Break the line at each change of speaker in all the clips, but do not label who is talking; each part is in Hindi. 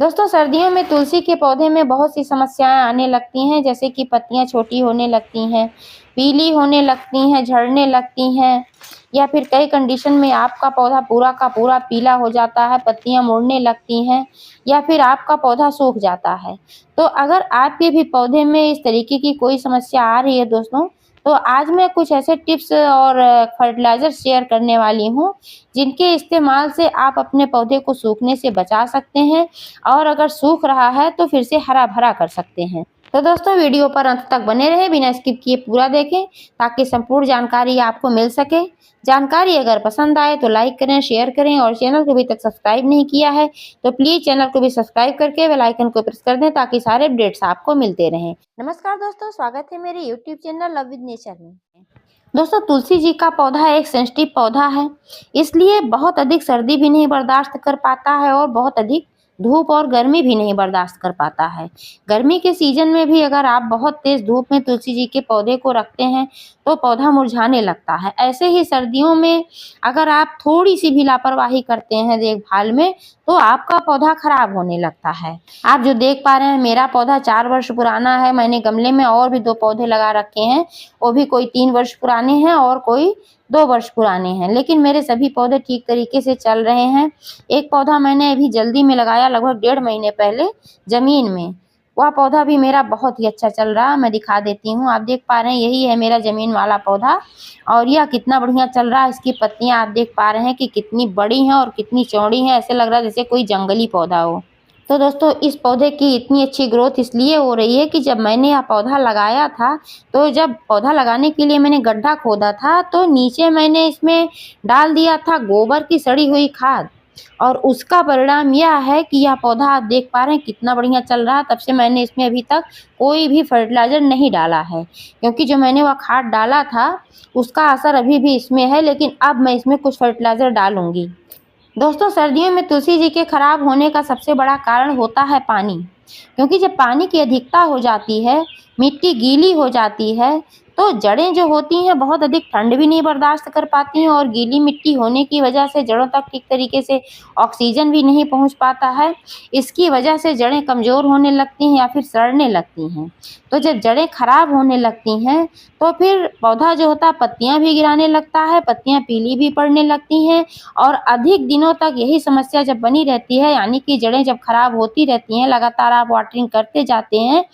दोस्तों सर्दियों में तुलसी के पौधे में बहुत सी समस्याएं आने लगती हैं, जैसे कि पत्तियां छोटी होने लगती हैं, पीली होने लगती हैं, झड़ने लगती हैं, या फिर कई कंडीशन में आपका पौधा पूरा का पूरा पीला हो जाता है, पत्तियां मुड़ने लगती हैं, या फिर आपका पौधा सूख जाता है। तो अगर आपके भी पौधे में इस तरीके की कोई समस्या आ रही है दोस्तों, तो आज मैं कुछ ऐसे टिप्स और फर्टिलाइज़र शेयर करने वाली हूँ, जिनके इस्तेमाल से आप अपने पौधे को सूखने से बचा सकते हैं और अगर सूख रहा है तो फिर से हरा-भरा कर सकते हैं। तो दोस्तों वीडियो पर अंत तक बने रहें, बिना स्किप किए पूरा देखें ताकि संपूर्ण जानकारी आपको मिल सके। जानकारी अगर पसंद आए तो लाइक करें, शेयर करें और चैनल को अभी तक सब्सक्राइब नहीं किया है तो प्लीज़ चैनल को भी सब्सक्राइब करके बेल आइकन को प्रेस कर दें ताकि सारे अपडेट्स आपको मिलते रहें। नमस्कार दोस्तों, स्वागत है मेरे YouTube channel love with nature में। दोस्तों तुलसी जी का पौधा एक सेंसिटिव पौधा है, इसलिए बहुत अधिक सर्दी भी नहीं बर्दाश्त कर पाता है और बहुत अधिक धूप और गर्मी भी नहीं बर्दाश्त कर पाता है। गर्मी के सीजन में भी अगर आप बहुत तेज धूप में तुलसी जी के पौधे को रखते हैं तो पौधा मुरझाने लगता है। ऐसे ही सर्दियों में अगर आप थोड़ी सी भी लापरवाही करते हैं देखभाल में तो आपका पौधा खराब होने लगता है। आप जो देख पा रहे हैं मेरा पौधा 4 वर्ष पुराना है। मैंने गमले में और भी 2 पौधे लगा रखे हैं, वो भी कोई 3 वर्ष पुराने हैं और कोई 2 वर्ष पुराने हैं, लेकिन मेरे सभी पौधे ठीक तरीके से चल रहे हैं। एक पौधा मैंने अभी जल्दी में लगाया लगभग 1.5 महीने पहले ज़मीन में, वह पौधा भी मेरा बहुत ही अच्छा चल रहा है। मैं दिखा देती हूँ, आप देख पा रहे हैं यही है मेरा ज़मीन वाला पौधा और यह कितना बढ़िया चल रहा है। इसकी पत्तियाँ आप देख पा रहे हैं कि कितनी बड़ी हैं और कितनी चौड़ी हैं, ऐसे लग रहा है जैसे कोई जंगली पौधा हो। तो दोस्तों इस पौधे की इतनी अच्छी ग्रोथ इसलिए हो रही है कि जब मैंने यह पौधा लगाया था, तो जब पौधा लगाने के लिए मैंने गड्ढा खोदा था तो नीचे मैंने इसमें डाल दिया था गोबर की सड़ी हुई खाद और उसका परिणाम यह है कि यह पौधा आप देख पा रहे हैं कितना बढ़िया चल रहा है। तब से मैंने इसमें अभी तक कोई भी फर्टिलाइज़र नहीं डाला है, क्योंकि जो मैंने वह खाद डाला था उसका असर अभी भी इसमें है, लेकिन अब मैं इसमें कुछ फर्टिलाइज़र डालूँगी। दोस्तों सर्दियों में तुलसी जी के खराब होने का सबसे बड़ा कारण होता है पानी, क्योंकि जब पानी की अधिकता हो जाती है, मिट्टी गीली हो जाती है, तो जड़ें जो होती हैं बहुत अधिक ठंड भी नहीं बर्दाश्त कर पाती हैं और गीली मिट्टी होने की वजह से जड़ों तक ठीक तरीके से ऑक्सीजन भी नहीं पहुंच पाता है। इसकी वजह से जड़ें कमज़ोर होने लगती हैं या फिर सड़ने लगती हैं। तो जब जड़ें खराब होने लगती हैं तो फिर पौधा जो होता है पत्तियाँ भी गिराने लगता है, पत्तियाँ पीली भी पड़ने लगती हैं और अधिक दिनों तक यही समस्या जब बनी रहती है, यानी कि जड़ें जब खराब होती रहती हैं, लगातार आप वाटरिंग करते जाते हैं,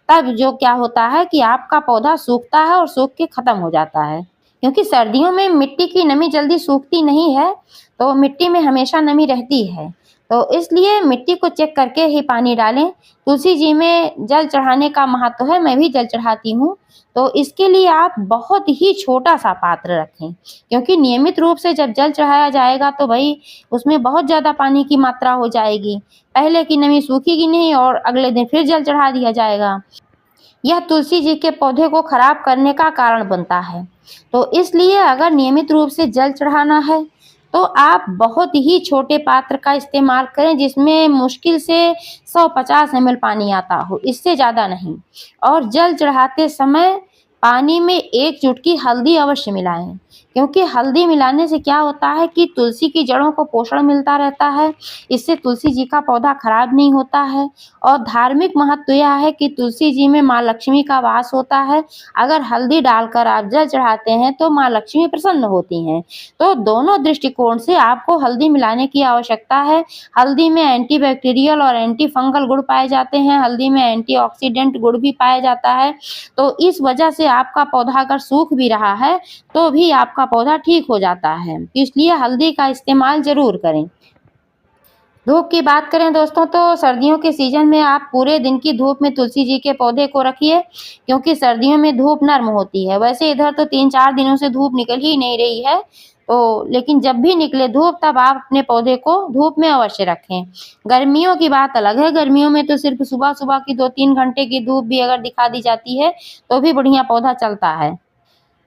तब जो क्या होता है कि आपका पौधा सूखता है और सूख के ख़त्म हो जाता है। क्योंकि सर्दियों में मिट्टी की नमी जल्दी सूखती नहीं है, तो मिट्टी में हमेशा नमी रहती है। तो इसलिए मिट्टी को चेक करके ही पानी डालें। तुलसी जी में जल चढ़ाने का महत्व है, मैं भी जल चढ़ाती हूँ। तो इसके लिए आप बहुत ही छोटा-सा पात्र रखें, क्योंकि नियमित रूप से जब जल चढ़ाया जाएगा तो भई उसमें बहुत ज़्यादा पानी की मात्रा हो जाएगी। पहले की नमी सूखेगी नहीं और अगले दिन फिर जल चढ़ा दिया जाएगा। यह तुलसी जी के पौधे को खराब करने का कारण बनता है। तो इसलिए अगर नियमित रूप से जल चढ़ाना है तो आप बहुत ही छोटे पात्र का इस्तेमाल करें, जिसमें मुश्किल से 150 ml पानी आता हो, इससे ज़्यादा नहीं। और जल चढ़ाते समय पानी में 1 चुटकी हल्दी अवश्य मिलाएं, क्योंकि हल्दी मिलाने से क्या होता है कि तुलसी की जड़ों को पोषण मिलता रहता है। इससे तुलसी जी का पौधा खराब नहीं होता है। और धार्मिक महत्व यह है कि तुलसी जी में माँ लक्ष्मी का वास होता है। अगर हल्दी डालकर आप जल चढ़ाते हैं तो माँ लक्ष्मी प्रसन्न होती हैं। तो दोनों दृष्टिकोण से आपको हल्दी मिलाने की आवश्यकता है। हल्दी में एंटीबैक्टीरियल और एंटी फंगल गुण पाए जाते हैं, हल्दी में एंटीऑक्सीडेंट गुण भी पाया जाता है। तो इस वजह से आपका पौधा अगर सूख भी रहा है तो भी आपका पौधा ठीक हो जाता है, इसलिए हल्दी का इस्तेमाल ज़रूर करें। धूप की बात करें दोस्तों, तो सर्दियों के सीज़न में आप पूरे दिन की धूप में तुलसी जी के पौधे को रखिए, क्योंकि सर्दियों में धूप नर्म होती है। वैसे इधर तो 3-4 दिनों से धूप निकल ही नहीं रही है, तो लेकिन जब भी निकले धूप तब आप अपने पौधे को धूप में अवश्य रखें। गर्मियों की बात अलग है, गर्मियों में तो सिर्फ सुबह-सुबह की 2-3 घंटे की धूप भी अगर दिखा दी जाती है तो भी बढ़िया पौधा चलता है।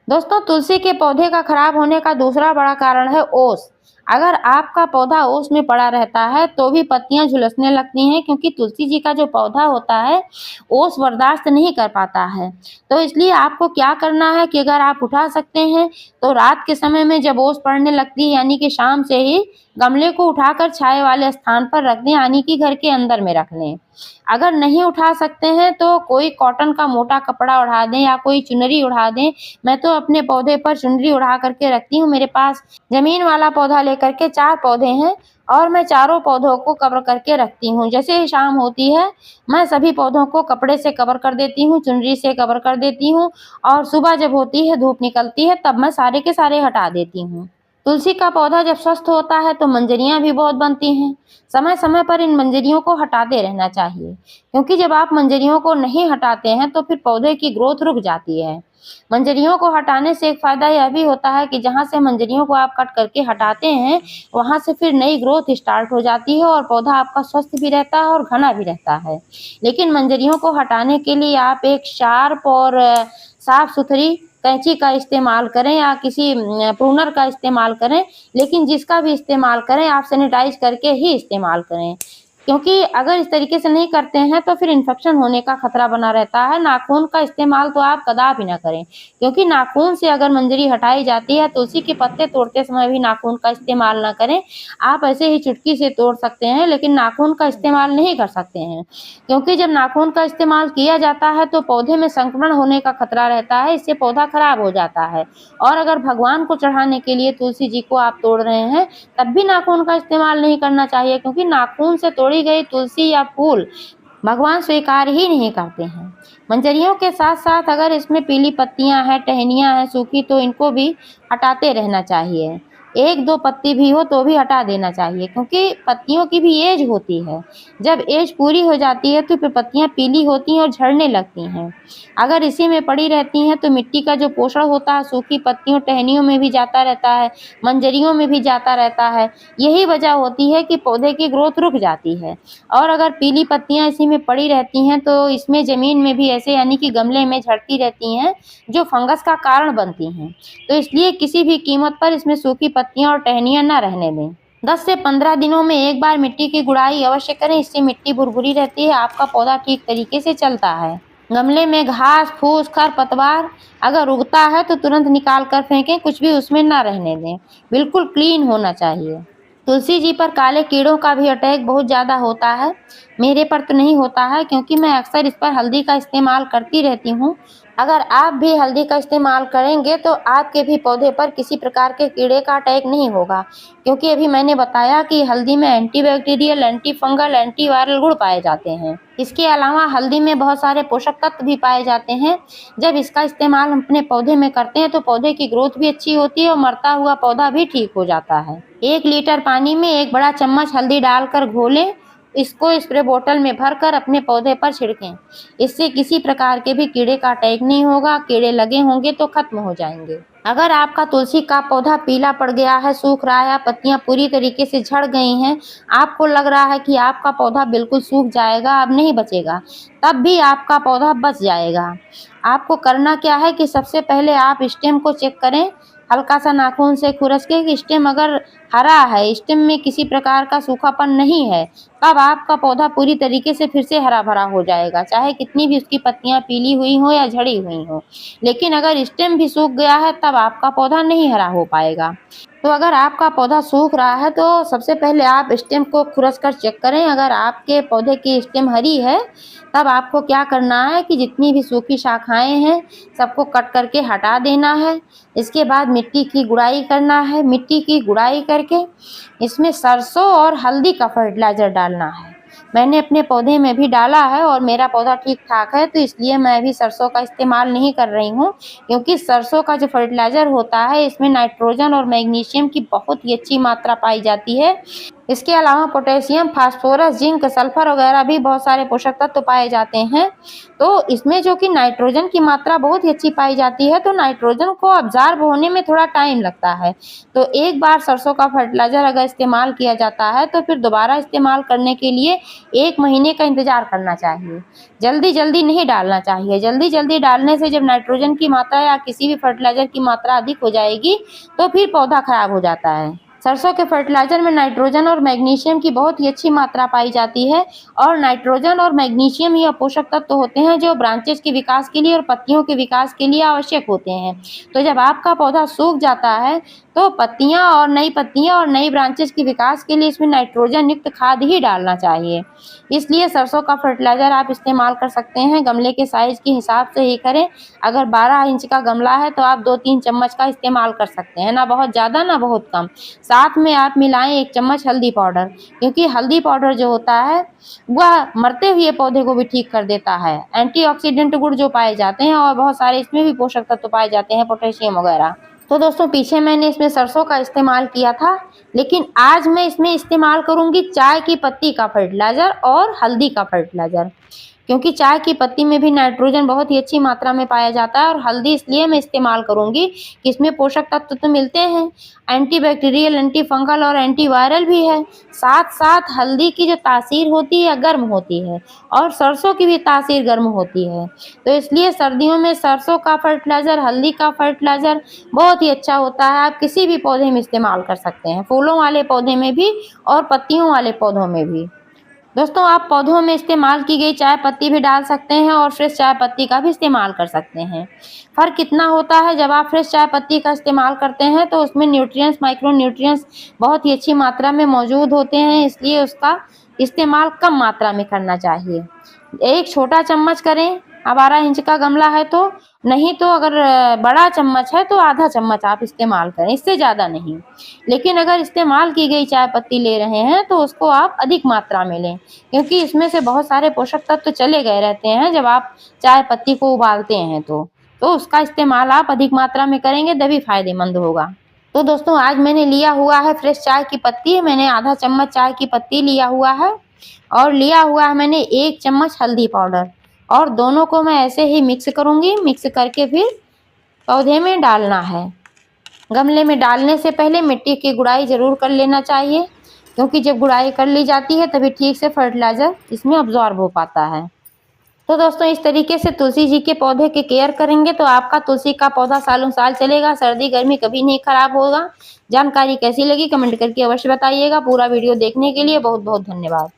दोस्तों तुलसी के पौधे का खराब होने का दूसरा बड़ा कारण है ओस। अगर आपका पौधा ओस में पड़ा रहता है तो भी पत्तियां झुलसने लगती हैं, क्योंकि तुलसी जी का जो पौधा होता है ओस बर्दाश्त नहीं कर पाता है। तो इसलिए आपको क्या करना है कि अगर आप उठा सकते हैं तो रात के समय में जब ओस पड़ने लगती है, यानी कि शाम से ही गमले को उठाकर छाए वाले स्थान पर रख दें, यानी कि घर के अंदर में रख लें। अगर नहीं उठा सकते हैं तो कोई कॉटन का मोटा कपड़ा ओढ़ा दें या कोई चुनरी ओढ़ा दें। मैं तो अपने पौधे पर चुनरी ओढ़ा करके रखती हूँ। मेरे पास जमीन वाला पौधा लेकर के 4 पौधे हैं और मैं चारों पौधों को कवर करके रखती हूँ। जैसे ही शाम होती है मैं सभी पौधों को कपड़े से कवर कर देती हूँ, चुनरी से कवर कर देती हूँ, और सुबह जब होती है, धूप निकलती है, तब मैं सारे के सारे हटा देती हूँ। तुलसी का पौधा जब स्वस्थ होता है तो मंजरियां भी बहुत बनती हैं। समय समय पर इन मंजरियों को हटाते रहना चाहिए, क्योंकि जब आप मंजरियों को नहीं हटाते हैं तो फिर पौधे की ग्रोथ रुक जाती है। मंजरियों को हटाने से एक फायदा यह भी होता है कि जहां से मंजरियों को आप कट करके हटाते हैं वहां से फिर नई ग्रोथ स्टार्ट हो जाती है और पौधा आपका स्वस्थ भी रहता है और घना भी रहता है। लेकिन मंजरियों को हटाने के लिए आप एक शार्प और साफ सुथरी कैंची का इस्तेमाल करें या किसी प्रूनर का इस्तेमाल करें, लेकिन जिसका भी इस्तेमाल करें आप सैनिटाइज करके ही इस्तेमाल करें, क्योंकि अगर इस तरीके से नहीं करते हैं तो फिर इन्फेक्शन होने का खतरा बना रहता है। नाखून का इस्तेमाल तो आप कदापि ना करें, क्योंकि नाखून से अगर मंजरी हटाई जाती है, तुलसी के पत्ते तोड़ते समय भी नाखून का इस्तेमाल ना करें। आप ऐसे ही चुटकी से तोड़ सकते हैं, लेकिन नाखून का इस्तेमाल नहीं कर सकते हैं, क्योंकि जब नाखून का इस्तेमाल किया जाता है तो पौधे में संक्रमण होने का खतरा रहता है, इससे पौधा खराब हो जाता है। और अगर भगवान को चढ़ाने के लिए तुलसी जी को आप तोड़ रहे हैं तब भी नाखून का इस्तेमाल नहीं करना चाहिए, क्योंकि नाखून से तोड़ी गई तुलसी या फूल भगवान स्वीकार ही नहीं करते हैं। मंजरियों के साथ साथ अगर इसमें पीली पत्तियां हैं, टहनियां हैं सूखी, तो इनको भी हटाते रहना चाहिए। 1-2 पत्ती भी हो तो भी हटा देना चाहिए, क्योंकि पत्तियों की भी एज होती है। जब एज पूरी हो जाती है तो फिर पत्तियां पीली होती हैं और झड़ने लगती हैं। अगर इसी में पड़ी रहती हैं तो मिट्टी का जो पोषण होता है सूखी पत्तियों टहनियों में भी जाता रहता है, मंजरियों में भी जाता रहता है। यही वजह होती है कि पौधे की ग्रोथ रुक जाती है। और अगर पीली पत्तियां इसी में पड़ी रहती हैं तो इसमें ज़मीन में भी ऐसे, यानी कि गमले में झड़ती रहती हैं, जो फंगस का कारण बनती हैं। तो इसलिए किसी भी कीमत पर इसमें सूखी पत्तियां और टहनियां न रहने दें। 10 से 15 दिनों में एक बार मिट्टी की गुड़ाई अवश्य करें, इससे मिट्टी भुरभुरी रहती है, आपका पौधा ठीक तरीके से चलता है। गमले में घास फूस खरपतवार अगर उगता है तो तुरंत निकाल कर फेंकें, कुछ भी उसमें ना रहने दें, बिल्कुल क्लीन होना चाहिए। तुलसी जी पर काले कीड़ों का भी अटैक बहुत ज़्यादा होता है। मेरे पर तो नहीं होता है, क्योंकि मैं अक्सर इस पर हल्दी का इस्तेमाल करती रहती हूँ। अगर आप भी हल्दी का इस्तेमाल करेंगे तो आपके भी पौधे पर किसी प्रकार के कीड़े का अटैक नहीं होगा, क्योंकि अभी मैंने बताया कि हल्दी में antibacterial, anti fungal, anti viral गुण पाए जाते हैं। इसके अलावा हल्दी में बहुत सारे पोषक तत्व भी पाए जाते हैं। जब इसका इस्तेमाल हम अपने पौधे में करते हैं तो पौधे की ग्रोथ भी अच्छी होती है और मरता हुआ पौधा भी ठीक हो जाता है। 1 लीटर पानी में 1 बड़ा चम्मच हल्दी डालकर घोलें, इसको स्प्रे बोतल में भरकर अपने पौधे पर छिड़कें। इससे किसी प्रकार के भी कीड़े का अटैक नहीं होगा, कीड़े लगे होंगे तो खत्म हो जाएंगे। अगर आपका तुलसी का पौधा पीला पड़ गया है, सूख रहा है, पत्तियां पूरी तरीके से झड़ गई हैं, आपको लग रहा है कि आपका पौधा बिल्कुल सूख जाएगा, अब नहीं बचेगा, तब भी आपका पौधा बच जाएगा। आपको करना क्या है कि सबसे पहले आप स्टेम को चेक करें, हल्का सा नाखून से खुरच के कि स्टेम अगर हरा है, स्टेम में किसी प्रकार का सूखापन नहीं है, तब आपका पौधा पूरी तरीके से फिर से हरा भरा हो जाएगा, चाहे कितनी भी उसकी पत्तियां पीली हुई हो या झड़ी हुई हो। लेकिन अगर स्टेम भी सूख गया है तब आपका पौधा नहीं हरा हो पाएगा। तो अगर आपका पौधा सूख रहा है तो सबसे पहले आप स्टेम को खुरच कर चेक करें। अगर आपके पौधे की स्टेम हरी है तब आपको क्या करना है कि जितनी भी सूखी शाखाएं हैं सबको कट करके हटा देना है। इसके बाद मिट्टी की गुड़ाई करना है। मिट्टी की गुड़ाई करके इसमें सरसों और हल्दी का फर्टिलाइज़र डालना है। मैंने अपने पौधे में भी डाला है और मेरा पौधा ठीक ठाक है, तो इसलिए मैं अभी सरसों का इस्तेमाल नहीं कर रही हूँ, क्योंकि सरसों का जो फर्टिलाइज़र होता है इसमें नाइट्रोजन और मैग्नीशियम की बहुत ही अच्छी मात्रा पाई जाती है। इसके अलावा पोटेशियम, फास्फोरस, जिंक, सल्फर वगैरह भी बहुत सारे पोषक तत्व पाए जाते हैं। तो इसमें जो कि नाइट्रोजन की मात्रा बहुत ही अच्छी पाई जाती है, तो नाइट्रोजन को अब्जॉर्ब होने में थोड़ा टाइम लगता है। तो एक बार सरसों का फर्टिलाइज़र अगर इस्तेमाल किया जाता है तो फिर दोबारा इस्तेमाल करने के लिए 1 महीने का इंतज़ार करना चाहिए। जल्दी जल्दी नहीं डालना चाहिए। जल्दी जल्दी डालने से जब नाइट्रोजन की मात्रा या किसी भी फर्टिलाइज़र की मात्रा अधिक हो जाएगी तो फिर पौधा खराब हो जाता है। सरसों के फर्टिलाइजर में नाइट्रोजन और मैग्नीशियम की बहुत ही अच्छी मात्रा पाई जाती है और नाइट्रोजन और मैग्नीशियम ये पोषक तत्व होते हैं जो ब्रांचेस के विकास के लिए और पत्तियों के विकास के लिए आवश्यक होते हैं। तो जब आपका पौधा सूख जाता है तो पत्तियां और नई ब्रांचेस के विकास के लिए इसमें नाइट्रोजन युक्त खाद ही डालना चाहिए। इसलिए सरसों का फर्टिलाइजर आप इस्तेमाल कर सकते हैं। गमले के साइज के हिसाब से ही करें। अगर 12 इंच का गमला है तो आप 2-3 चम्मच का इस्तेमाल कर सकते हैं, ना बहुत ज़्यादा ना बहुत कम। साथ में आप मिलाएं 1 चम्मच हल्दी पाउडर, क्योंकि हल्दी पाउडर जो होता है वह मरते हुए पौधे को भी ठीक कर देता है। एंटीऑक्सीडेंट गुण जो पाए जाते हैं और बहुत सारे इसमें भी पोषक तत्व पाए जाते हैं, पोटेशियम वगैरह। तो दोस्तों पीछे मैंने इसमें सरसों का इस्तेमाल किया था, लेकिन आज मैं इसमें इस्तेमाल करूंगी चाय की पत्ती का फर्टिलाइजर और हल्दी का फर्टिलाइजर, क्योंकि चाय की पत्ती में भी नाइट्रोजन बहुत ही अच्छी मात्रा में पाया जाता है और हल्दी इसलिए मैं इस्तेमाल करूंगी कि इसमें पोषक तत्व तो मिलते हैं, एंटीबैक्टीरियल, एंटी फंगल और एंटीवायरल भी है। साथ साथ हल्दी की जो तासीर होती है गर्म होती है और सरसों की भी तासीर गर्म होती है। तो इसलिए सर्दियों में सरसों का फर्टिलाइजर, हल्दी का फर्टिलाइजर बहुत ही अच्छा होता है। आप किसी भी पौधे में इस्तेमाल कर सकते हैं, फूलों वाले पौधे में भी और पत्तियों वाले पौधों में भी। दोस्तों आप पौधों में इस्तेमाल की गई चाय पत्ती भी डाल सकते हैं और फ्रेश चाय पत्ती का भी इस्तेमाल कर सकते हैं। फ़र्क कितना होता है, जब आप फ्रेश चाय पत्ती का इस्तेमाल करते हैं तो उसमें न्यूट्रिएंट्स, माइक्रो न्यूट्रिएंट्स बहुत ही अच्छी मात्रा में मौजूद होते हैं, इसलिए उसका इस्तेमाल कम मात्रा में करना चाहिए। 1 छोटा चम्मच करें, 12 इंच का गमला है तो, नहीं तो अगर बड़ा चम्मच है तो आधा चम्मच आप इस्तेमाल करें, इससे ज़्यादा नहीं। लेकिन अगर इस्तेमाल की गई चाय पत्ती ले रहे हैं तो उसको आप अधिक मात्रा में लें, क्योंकि इसमें से बहुत सारे पोषक तत्व चले गए रहते हैं जब आप चाय पत्ती को उबालते हैं तो उसका इस्तेमाल आप अधिक मात्रा में करेंगे तभी फायदेमंद होगा। तो दोस्तों आज मैंने लिया हुआ है फ्रेश चाय की पत्ती, मैंने आधा चम्मच चाय की पत्ती लिया हुआ है और लिया हुआ है मैंने 1 चम्मच हल्दी पाउडर, और दोनों को मैं ऐसे ही मिक्स करूँगी। मिक्स करके फिर पौधे में डालना है। गमले में डालने से पहले मिट्टी की गुड़ाई ज़रूर कर लेना चाहिए, क्योंकि जब गुड़ाई कर ली जाती है तभी ठीक से फर्टिलाइज़र इसमें अब्जॉर्ब हो पाता है। तो दोस्तों इस तरीके से तुलसी जी के पौधे के केयर करेंगे तो आपका तुलसी का पौधा सालों साल चलेगा, सर्दी गर्मी कभी नहीं खराब होगा। जानकारी कैसी लगी कमेंट करके अवश्य बताइएगा। पूरा वीडियो देखने के लिए बहुत बहुत धन्यवाद।